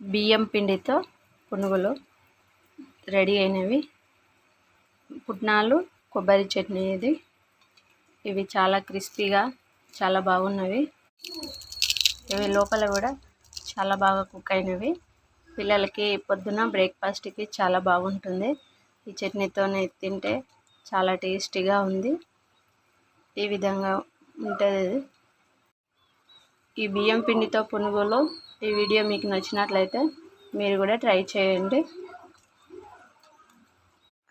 బియ్యం పిండితో పునుగులు రెడీ అయినవి. పుట్నాలు కొబ్బరి చట్నీ ఇది. ఇవి చాలా క్రిస్పీగా చాలా బాగున్నవి. ఇవి లోపల కూడా చాలా బాగా కుక్ అయినవి. పిల్లలకి పొద్దున బ్రేక్ఫాస్ట్కి చాలా బాగుంటుంది. ఈ చట్నీతోనే తింటే చాలా టేస్టీగా ఉంది. ఈ విధంగా ఉంటుంది. ఈ బియ్యం పిండితో పునుగులు ఈ వీడియో మీకు నచ్చినట్లయితే మీరు కూడా ట్రై చేయండి.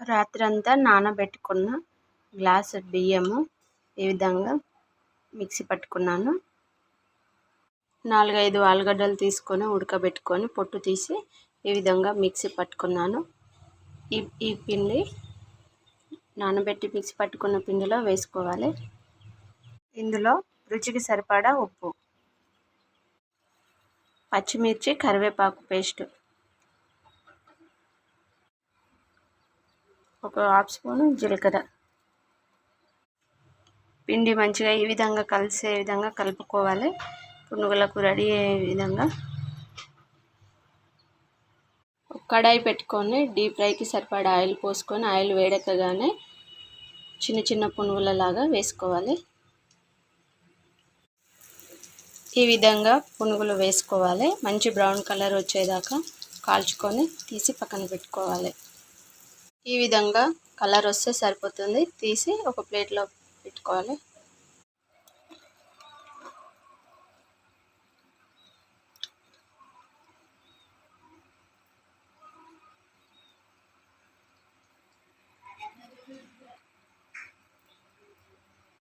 రాత్రంతా నానబెట్టుకున్న గ్లాసు బియ్యము ఈ విధంగా మిక్సీ పట్టుకున్నాను. 4-5 ఆలుగడ్డలు తీసుకొని ఉడకబెట్టుకొని పొట్టు తీసి ఈ విధంగా మిక్సీ పట్టుకున్నాను. ఈ పిండి నానబెట్టి మిక్సీ పట్టుకున్న పిండిలో వేసుకోవాలి. ఇందులో రుచికి సరిపడా ఉప్పు, పచ్చిమిర్చి, కరివేపాకు పేస్ట్, ఒక హాఫ్ స్పూన్ జీలకర్ర. పిండి మంచిగా ఈ విధంగా కలిసే విధంగా కలుపుకోవాలి. పునుగులకు రెడీ అయ్యే విధంగా కడాయి పెట్టుకొని డీప్ ఫ్రైకి సరిపడా ఆయిల్ పోసుకొని ఆయిల్ వేడెక్కగానే చిన్న చిన్న పునుగులలాగా వేసుకోవాలి. ఈ విధంగా పునుగులు వేసుకోవాలి. మంచి బ్రౌన్ కలర్ వచ్చేదాకా కాల్చుకొని తీసి పక్కన పెట్టుకోవాలి. ఈ విధంగా కలర్ వస్తే సరిపోతుంది. తీసి ఒక ప్లేట్లో పెట్టుకోవాలి.